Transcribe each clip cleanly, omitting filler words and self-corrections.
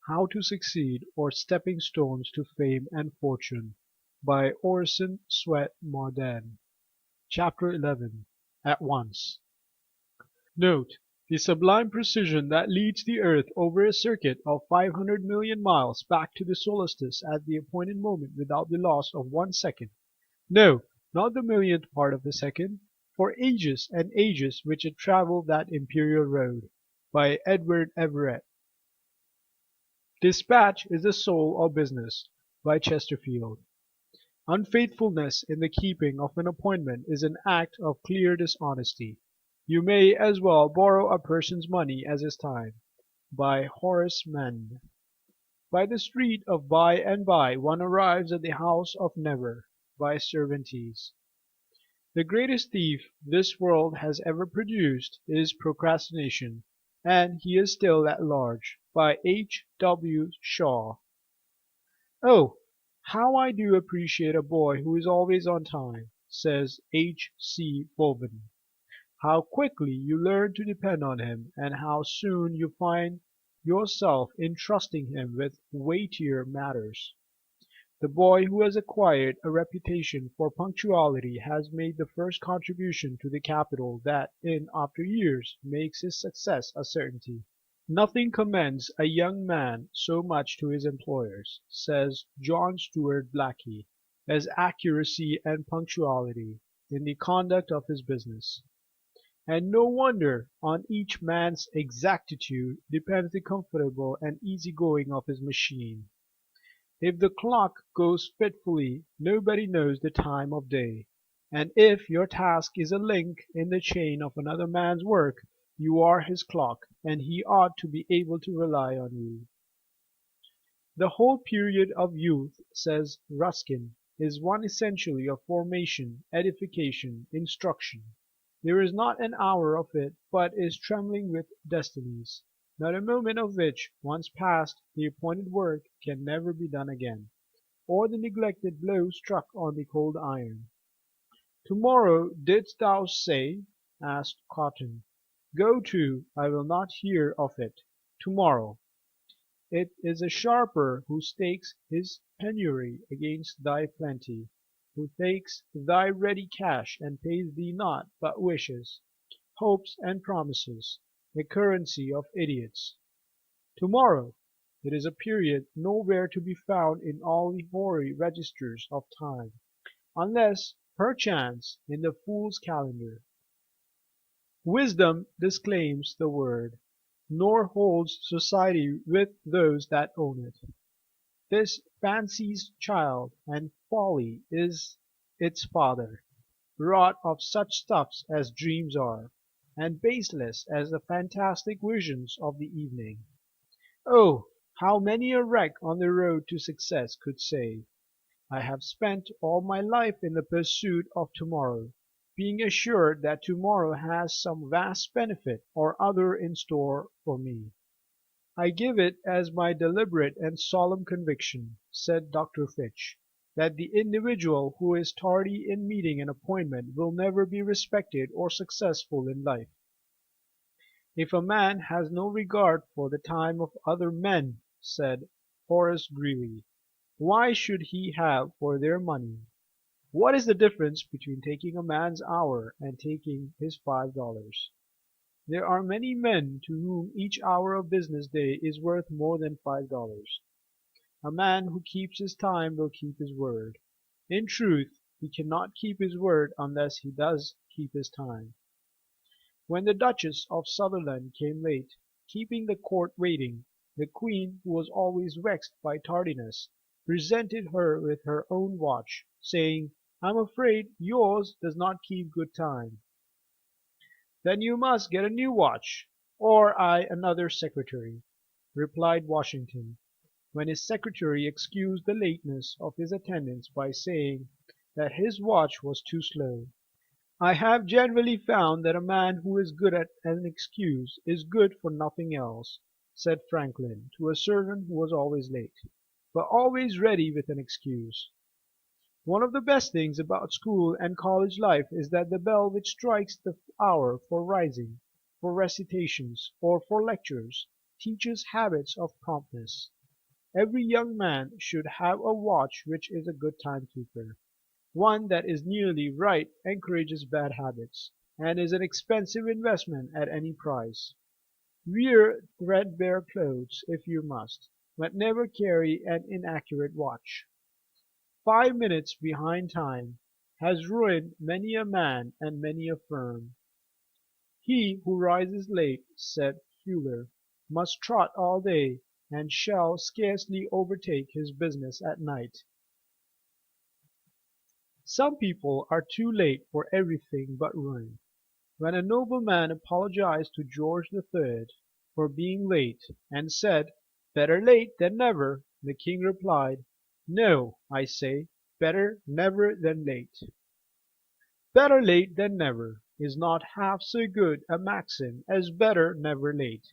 How to Succeed, or Stepping Stones to Fame and Fortune, by Orison Swett Marden. Chapter 11. At Once. Note the sublime precision that leads the earth over a circuit of 500 million miles back to the solstice at the appointed moment without the loss of 1 second. No, not the millionth part of a second, for ages and ages which it travelled that imperial road. By Edward Everett. Dispatch is the soul of business. By Chesterfield. Unfaithfulness in the keeping of an appointment is an act of clear dishonesty. You may as well borrow a person's money as his time. By Horace Mann. By the street of By and By one arrives at the house of Never. By Cervantes. The greatest thief this world has ever produced is procrastination, and he is still at large. By H. W. Shaw. "Oh, how I do appreciate a boy who is always on time," says H. C. Bowen. "How quickly you learn to depend on him, and how soon you find yourself entrusting him with weightier matters. The boy who has acquired a reputation for punctuality has made the first contribution to the capital that in after years makes his success a certainty." "Nothing commends a young man so much to his employers," says John Stuart Blackie, "as accuracy and punctuality in the conduct of his business. And no wonder on each man's exactitude depends the comfortable and easy going of his machine. If the clock goes fitfully, nobody knows the time of day, and if your task is a link in the chain of another man's work, you are his clock, and he ought to be able to rely on you." "The whole period of youth," says Ruskin, "is one essentially of formation, edification, instruction. There is not an hour of it but is trembling with destinies, not a moment of which, once past the appointed work, can never be done again, or the neglected blow struck on the cold iron." "Tomorrow didst thou say?" asked Cotton. "Go to, I will not hear of it. Tomorrow. It is a sharper who stakes his penury against thy plenty, who takes thy ready cash and pays thee naught but wishes, hopes and promises, the currency of idiots. Tomorrow! It is a period nowhere to be found in all the hoary registers of time, unless, perchance, in the fool's calendar. Wisdom disclaims the word, nor holds society with those that own it. This fancy's child, and folly is its father, wrought of such stuffs as dreams are, and baseless as the fantastic visions of the evening. Oh, how many a wreck on the road to success could say, 'I have spent all my life in the pursuit of tomorrow, being assured that tomorrow has some vast benefit or other in store for me.' I give it as my deliberate and solemn conviction," said Dr. Fitch, "that the individual who is tardy in meeting an appointment will never be respected or successful in life. If a man has no regard for the time of other men," said Horace Greeley, "why should he have for their money? What is the difference between taking a man's hour and taking his $5? There are many men to whom each hour of business day is worth more than $5. A man who keeps his time will keep his word. In truth, he cannot keep his word unless he does keep his time." When the Duchess of Sutherland came late, keeping the court waiting, the Queen, who was always vexed by tardiness, presented her with her own watch, saying, "I am afraid yours does not keep good time." "Then you must get a new watch, or I another secretary," replied Washington, when his secretary excused the lateness of his attendance by saying that his watch was too slow. "I have generally found that a man who is good at an excuse is good for nothing else," said Franklin to a servant who was always late, but always ready with an excuse. One of the best things about school and college life is that the bell which strikes the hour for rising, for recitations, or for lectures, teaches habits of promptness. Every young man should have a watch which is a good timekeeper. One that is nearly right encourages bad habits, and is an expensive investment at any price. Wear threadbare clothes if you must, but never carry an inaccurate watch. 5 minutes behind time has ruined many a man and many a firm. He who rises late, said Fuller, must trot all day, and shall scarcely overtake his business at night. Some people are too late for everything but ruin. When a nobleman apologized to George III for being late, and said, "Better late than never," the king replied, "No, I say, better never than late." "Better late than never" is not half so good a maxim as "better never late."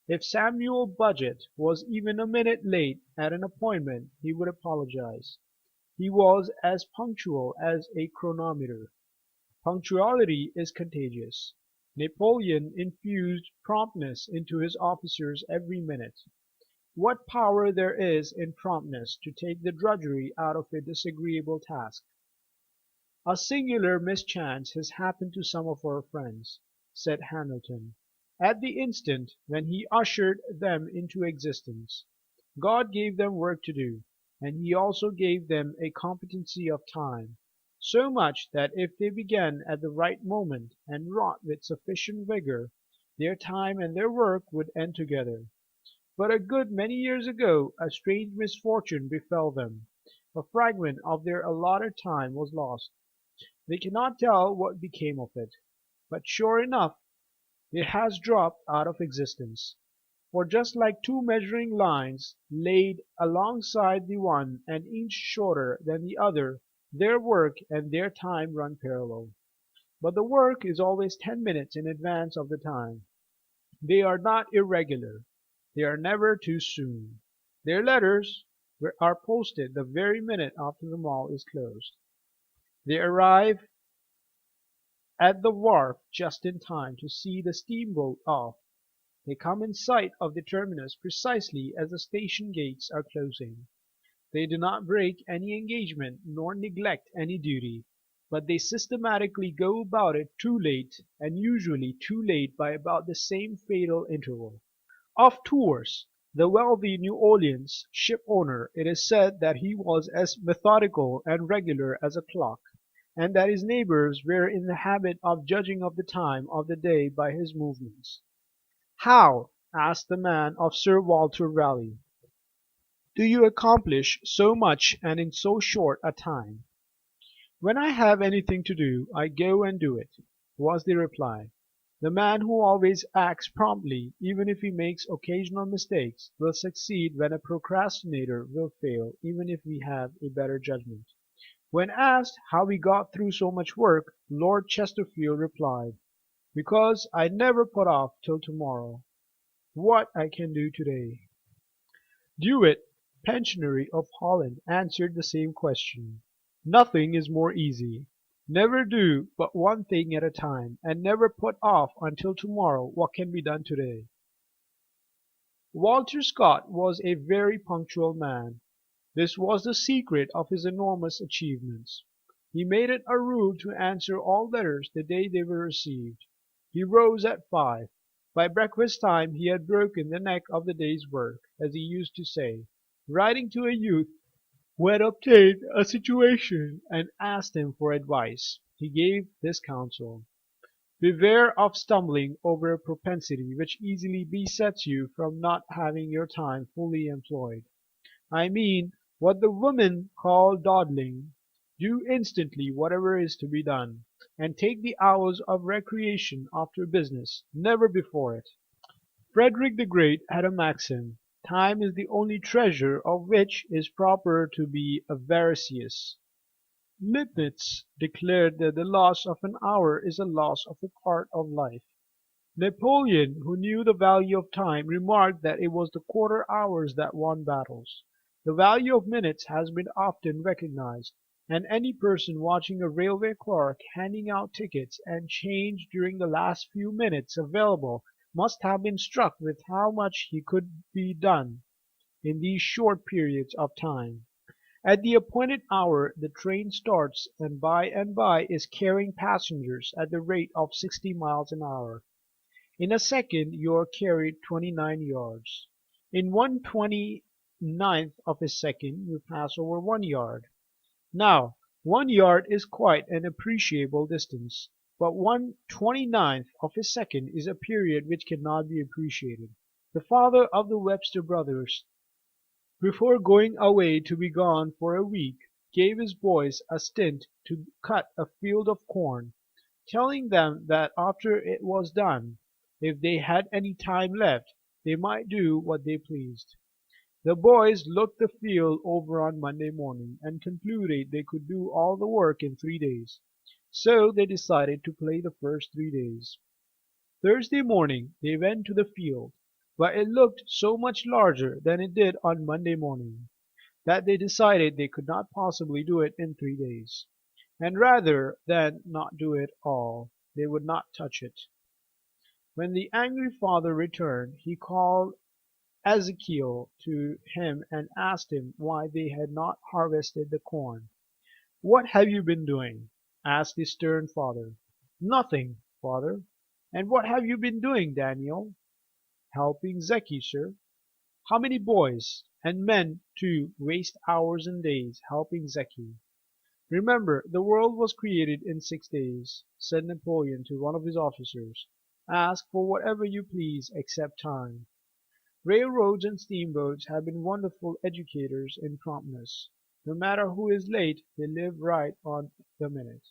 If Samuel Budgett was even a minute late at an appointment he would apologize. He was as punctual as a chronometer. Punctuality is contagious. Napoleon infused promptness into his officers every minute. What power there is in promptness to take the drudgery out of a disagreeable task! "A singular mischance has happened to some of our friends," said Hamilton, "at the instant when he ushered them into existence. God gave them work to do, and he also gave them a competency of time, so much that if they began at the right moment and wrought with sufficient vigor, their time and their work would end together. But a good many years ago a strange misfortune befell them. A fragment of their allotted time was lost. They cannot tell what became of it, but sure enough it has dropped out of existence. For just like two measuring lines laid alongside the one an inch shorter than the other, their work and their time run parallel. But the work is always 10 minutes in advance of the time. They are not irregular. They are never too soon. Their letters are posted the very minute after the mall is closed. They arrive at the wharf just in time to see the steamboat off. They come in sight of the terminus precisely as the station gates are closing. They do not break any engagement nor neglect any duty, but they systematically go about it too late, and usually too late by about the same fatal interval. Of Tours, the wealthy New Orleans ship owner, it is said that he was as methodical and regular as a clock, and that his neighbors were in the habit of judging of the time of the day by his movements. "How," asked the man of Sir Walter Raleigh, "do you accomplish so much and in so short a time?" "When I have anything to do, I go and do it," was the reply. The man who always acts promptly, even if he makes occasional mistakes, will succeed when a procrastinator will fail, even if he have a better judgment. When asked how he got through so much work, Lord Chesterfield replied, "Because I never put off till tomorrow what I can do today." Dewitt, Pensionary of Holland, answered the same question. Nothing is more easy. Never do but one thing at a time, and never put off until tomorrow what can be done today. Walter Scott was a very punctual man. This was the secret of his enormous achievements. He made it a rule to answer all letters the day they were received. He rose at 5. By breakfast time he had broken the neck of the day's work, as he used to say. Writing to a youth who had obtained a situation and asked him for advice, he gave this counsel: "Beware of stumbling over a propensity which easily besets you from not having your time fully employed. I mean what the women call dawdling. Do instantly whatever is to be done, and take the hours of recreation after business, never before it." Frederick the Great had a maxim: "Time is the only treasure of which it is proper to be avaricious." Leibnitz declared that the loss of an hour is the loss of a part of life. Napoleon, who knew the value of time, remarked that it was the quarter hours that won battles. The value of minutes has been often recognized, and any person watching a railway clerk handing out tickets and change during the last few minutes available must have been struck with how much could be done in these short periods of time. At the appointed hour the train starts and by is carrying passengers at the rate of 60 miles an hour. In a second you are carried 29 yards. In 1/29th of a second you pass over 1 yard. Now 1 yard is quite an appreciable distance, but 1/29th of a second is a period which cannot be appreciated. The father of the Webster brothers, before going away to be gone for a week, gave his boys a stint to cut a field of corn, telling them that after it was done, if they had any time left, they might do what they pleased. The boys looked the field over on Monday morning and concluded they could do all the work in 3 days, so they decided to play the first 3 days. Thursday morning they went to the field, but it looked so much larger than it did on Monday morning, that they decided they could not possibly do it in 3 days, and rather than not do it all, they would not touch it. When the angry father returned, he called Ezekiel to him and asked him why they had not harvested the corn. "What have you been doing?" asked the stern father. "Nothing, father." "And what have you been doing, Daniel?" "Helping Zeki, sir." "How many boys, and men too, waste hours and days helping Zeki?" "Remember, the world was created in 6 days," said Napoleon to one of his officers. "Ask for whatever you please except time." Railroads and steamboats have been wonderful educators in promptness. No matter who is late, they live right on the minute.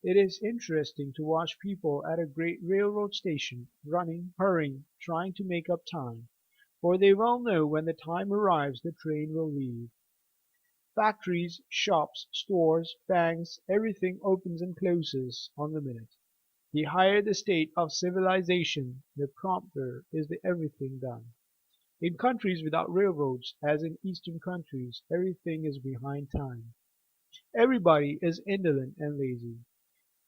It is interesting to watch people at a great railroad station, running, hurrying, trying to make up time, for they well know when the time arrives the train will leave. Factories, shops, stores, banks, everything opens and closes on the minute. The higher the state of civilization, the prompter is the everything done. In countries without railroads, as in Eastern countries, everything is behind time. Everybody is indolent and lazy.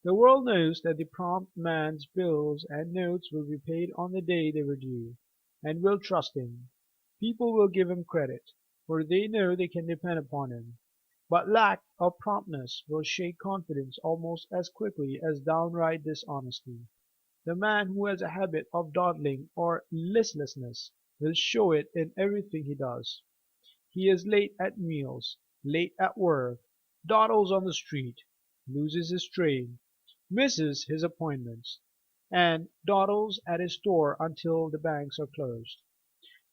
The world knows that the prompt man's bills and notes will be paid on the day they were due, and will trust him. People will give him credit, for they know they can depend upon him. But lack of promptness will shake confidence almost as quickly as downright dishonesty. The man who has a habit of dawdling or listlessness will show it in everything he does. He is late at meals, late at work, dawdles on the street, loses his train, misses his appointments, and dawdles at his store until the banks are closed.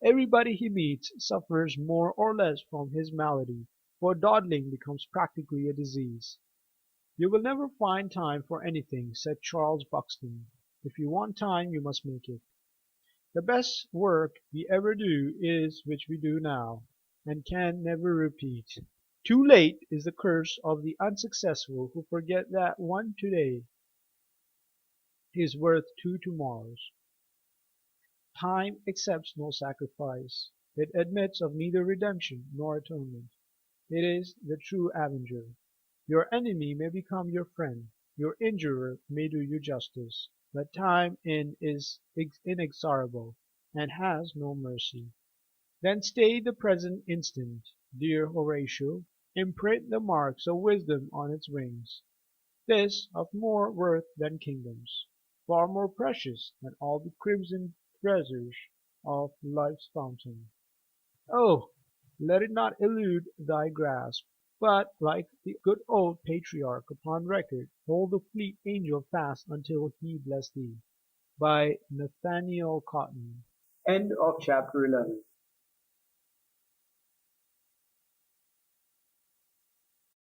Everybody he meets suffers more or less from his malady, for dawdling becomes practically a disease. "You will never find time for anything," said Charles Buxton. "If you want time you must make it." The best work we ever do is which we do now, and can never repeat. Too late is the curse of the unsuccessful who forget that one today is worth two tomorrows. Time accepts no sacrifice. It admits of neither redemption nor atonement. It is the true avenger. Your enemy may become your friend, your injurer may do you justice, but time is inexorable, and has no mercy. Then stay the present instant, dear Horatio, imprint the marks of wisdom on its wings. This of more worth than kingdoms, far more precious than all the crimson treasures of life's fountain. Oh, let it not elude thy grasp, but, like the good old patriarch upon record, hold the fleet angel fast until he bless thee. By Nathaniel Cotton. End of chapter 11.